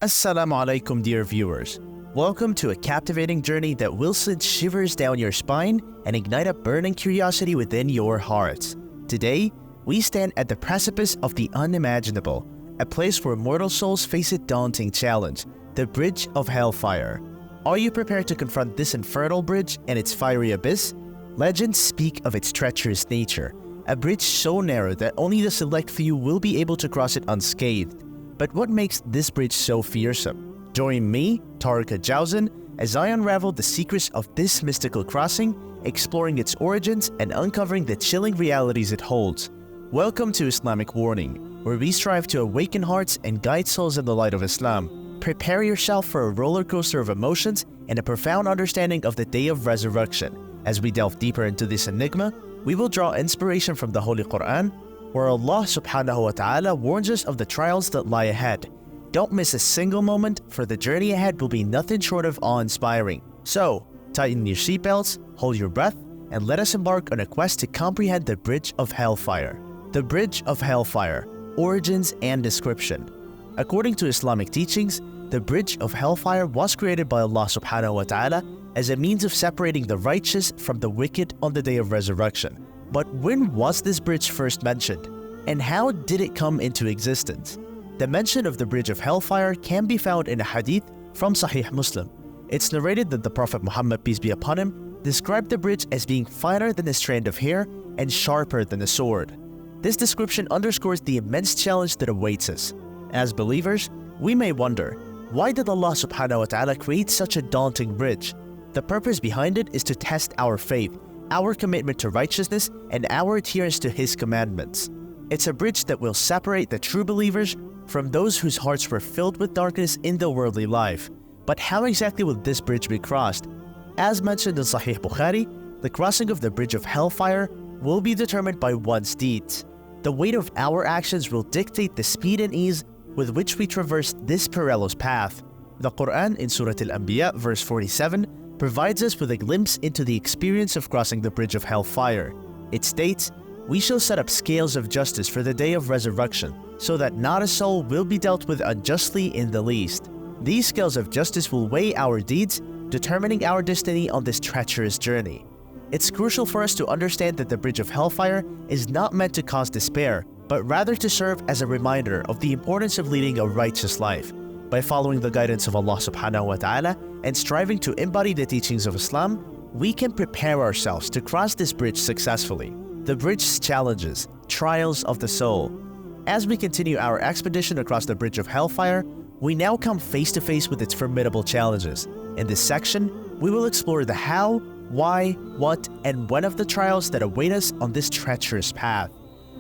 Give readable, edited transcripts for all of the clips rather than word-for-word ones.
Assalamu alaikum, dear viewers. Welcome to a captivating journey that will send shivers down your spine and ignite a burning curiosity within your hearts. Today, we stand at the precipice of the unimaginable, a place where mortal souls face a daunting challenge, the Bridge of Hellfire. Are you prepared to confront this infernal bridge and its fiery abyss? Legends speak of its treacherous nature, a bridge so narrow that only the select few will be able to cross it unscathed. But what makes this bridge so fearsome? Join me, Tarika Jowsen, as I unravel the secrets of this mystical crossing, exploring its origins and uncovering the chilling realities it holds. Welcome to Islamic Warning, where we strive to awaken hearts and guide souls in the light of Islam. Prepare yourself for a roller coaster of emotions and a profound understanding of the Day of Resurrection. As we delve deeper into this enigma, we will draw inspiration from the Holy Quran, where Allah subhanahu wa ta'ala warns us of the trials that lie ahead. Don't miss a single moment, for the journey ahead will be nothing short of awe-inspiring. So, tighten your seatbelts, hold your breath, and let us embark on a quest to comprehend the Bridge of Hellfire. The Bridge of Hellfire, Origins and Description. According to Islamic teachings, the Bridge of Hellfire was created by Allah subhanahu wa ta'ala as a means of separating the righteous from the wicked on the Day of Resurrection. But when was this bridge first mentioned? And how did it come into existence? The mention of the Bridge of Hellfire can be found in a hadith from Sahih Muslim. It's narrated that the Prophet Muhammad, peace be upon him, described the bridge as being finer than a strand of hair and sharper than a sword. This description underscores the immense challenge that awaits us. As believers, we may wonder, why did Allah subhanahu wa ta'ala create such a daunting bridge? The purpose behind it is to test our faith, our commitment to righteousness, and our adherence to His commandments. It's a bridge that will separate the true believers from those whose hearts were filled with darkness in the worldly life. But how exactly will this bridge be crossed? As mentioned in Sahih Bukhari, the crossing of the Bridge of Hellfire will be determined by one's deeds. The weight of our actions will dictate the speed and ease with which we traverse this perilous path. The Quran in Surah Al-Anbiya, verse 47, provides us with a glimpse into the experience of crossing the Bridge of Hellfire. It states, "We shall set up scales of justice for the day of resurrection, so that not a soul will be dealt with unjustly in the least. These scales of justice will weigh our deeds, determining our destiny on this treacherous journey." It's crucial for us to understand that the Bridge of Hellfire is not meant to cause despair, but rather to serve as a reminder of the importance of leading a righteous life. By following the guidance of Allah subhanahu wa ta'ala and striving to embody the teachings of Islam, we can prepare ourselves to cross this bridge successfully. The bridge's challenges, trials of the soul. As we continue our expedition across the Bridge of Hellfire, we now come face to face with its formidable challenges. In this section, we will explore the how, why, what, and when of the trials that await us on this treacherous path.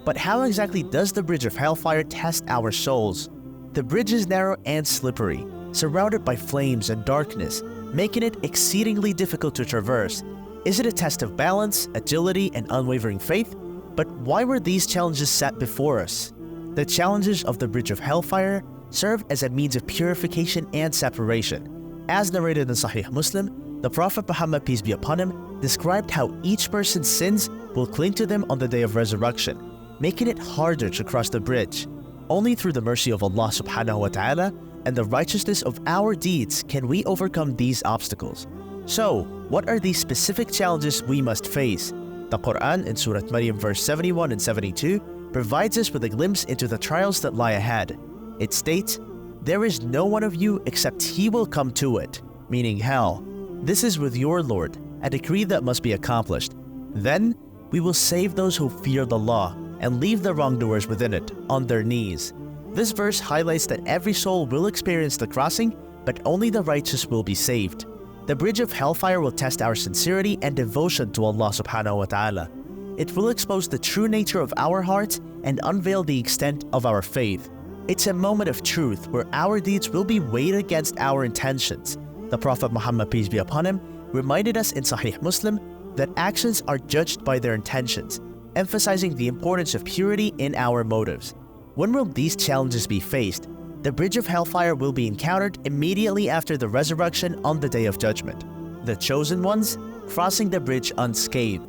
But how exactly does the Bridge of Hellfire test our souls? The bridge is narrow and slippery, surrounded by flames and darkness, making it exceedingly difficult to traverse. Is it a test of balance, agility, and unwavering faith? But why were these challenges set before us? The challenges of the Bridge of Hellfire serve as a means of purification and separation. As narrated in Sahih Muslim, the Prophet Muhammad, peace be upon him, described how each person's sins will cling to them on the Day of Resurrection, making it harder to cross the bridge. Only through the mercy of Allah subhanahu wa ta'ala and the righteousness of our deeds can we overcome these obstacles. So, what are these specific challenges we must face? The Quran in Surah Maryam verse 71 and 72 provides us with a glimpse into the trials that lie ahead. It states, "There is no one of you except he will come to it," meaning hell. "This is with your Lord, a decree that must be accomplished. Then we will save those who fear the law and leave the wrongdoers within it on their knees." This verse highlights that every soul will experience the crossing, but only the righteous will be saved. The Bridge of Hellfire will test our sincerity and devotion to Allah subhanahu wa ta'ala. It will expose the true nature of our hearts and unveil the extent of our faith. It's a moment of truth where our deeds will be weighed against our intentions. The Prophet Muhammad, peace be upon him, reminded us in Sahih Muslim that actions are judged by their intentions, emphasizing the importance of purity in our motives. When will these challenges be faced? The Bridge of Hellfire will be encountered immediately after the resurrection on the Day of Judgment. The chosen ones, crossing the bridge unscathed.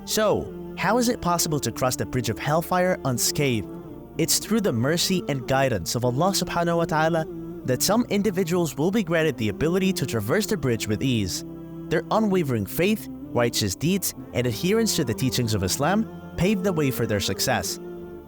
So, how is it possible to cross the Bridge of Hellfire unscathed? It's through the mercy and guidance of Allah subhanahu wa ta'ala that some individuals will be granted the ability to traverse the bridge with ease. Their unwavering faith, righteous deeds, and adherence to the teachings of Islam paved the way for their success.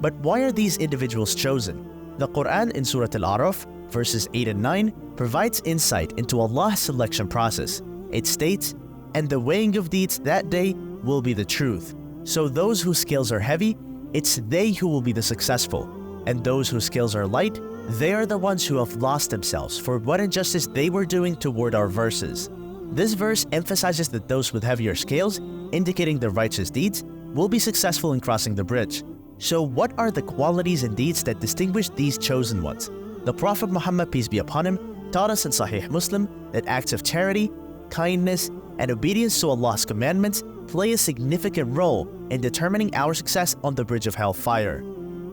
But why are these individuals chosen? The Quran in Surah Al-A'raf, verses 8 and 9, provides insight into Allah's selection process. It states, "And the weighing of deeds that day will be the truth. So those whose scales are heavy, it's they who will be the successful. And those whose scales are light, they are the ones who have lost themselves for what injustice they were doing toward our verses." This verse emphasizes that those with heavier scales, indicating their righteous deeds, will be successful in crossing the bridge. So what are the qualities and deeds that distinguish these chosen ones? The Prophet Muhammad, peace be upon him, taught us in Sahih Muslim that acts of charity, kindness, and obedience to Allah's commandments play a significant role in determining our success on the Bridge of Hellfire.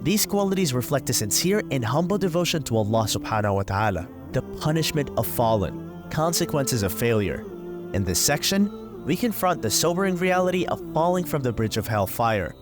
These qualities reflect a sincere and humble devotion to Allah subhanahu wa ta'ala. The punishment of fallen, consequences of failure. In this section, we confront the sobering reality of falling from the Bridge of Hellfire.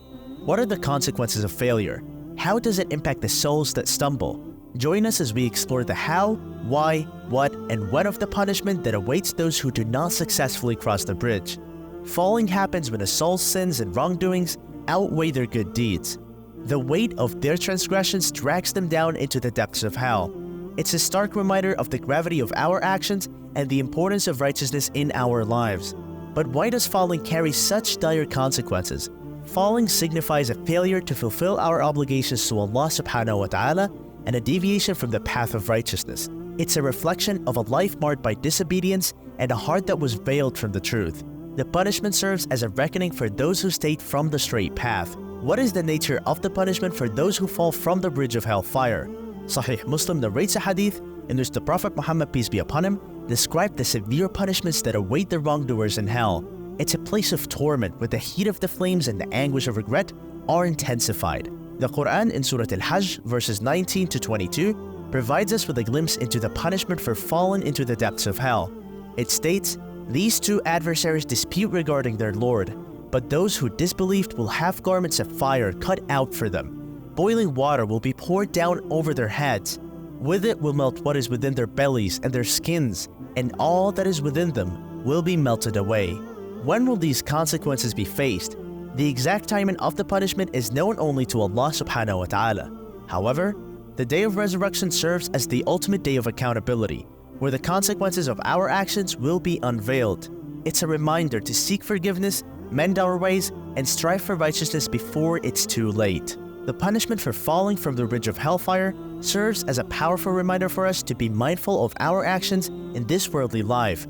What are the consequences of failure? How does it impact the souls that stumble? Join us as we explore the how, why, what, and when of the punishment that awaits those who do not successfully cross the bridge. Falling happens when a soul's sins and wrongdoings outweigh their good deeds. The weight of their transgressions drags them down into the depths of hell. It's a stark reminder of the gravity of our actions and the importance of righteousness in our lives. But why does falling carry such dire consequences? Falling signifies a failure to fulfill our obligations to Allah subhanahu wa ta'ala and a deviation from the path of righteousness. It's a reflection of a life marred by disobedience and a heart that was veiled from the truth. The punishment serves as a reckoning for those who stayed from the straight path. What is the nature of the punishment for those who fall from the Bridge of Hellfire? Sahih Muslim narrates a hadith in which the Prophet Muhammad, peace be upon him, described the severe punishments that await the wrongdoers in hell. It's a place of torment where the heat of the flames and the anguish of regret are intensified. The Quran in Surah Al-Hajj, verses 19 to 22, provides us with a glimpse into the punishment for falling into the depths of hell. It states, "These two adversaries dispute regarding their Lord, but those who disbelieved will have garments of fire cut out for them. Boiling water will be poured down over their heads. With it will melt what is within their bellies and their skins, and all that is within them will be melted away." When will these consequences be faced? The exact timing of the punishment is known only to Allah subhanahu wa ta'ala. However, the day of resurrection serves as the ultimate day of accountability, where the consequences of our actions will be unveiled. It's a reminder to seek forgiveness, mend our ways, and strive for righteousness before it's too late. The punishment for falling from the Bridge of Hellfire serves as a powerful reminder for us to be mindful of our actions in this worldly life,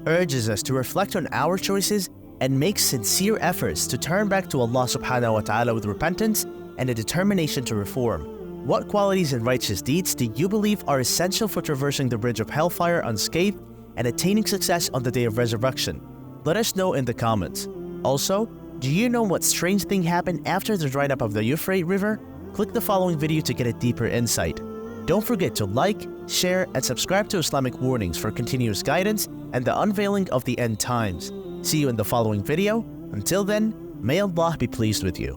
urges us to reflect on our choices, and make sincere efforts to turn back to Allah subhanahu wa ta'ala with repentance and a determination to reform. What qualities and righteous deeds do you believe are essential for traversing the Bridge of Hellfire unscathed and attaining success on the day of resurrection? Let us know in the comments. Also, do you know what strange thing happened after the drying up of the Euphrates River? Click the following video to get a deeper insight. Don't forget to like, share, and subscribe to Islamic Warnings for continuous guidance and the unveiling of the end times. See you in the following video. Until then, may Allah be pleased with you.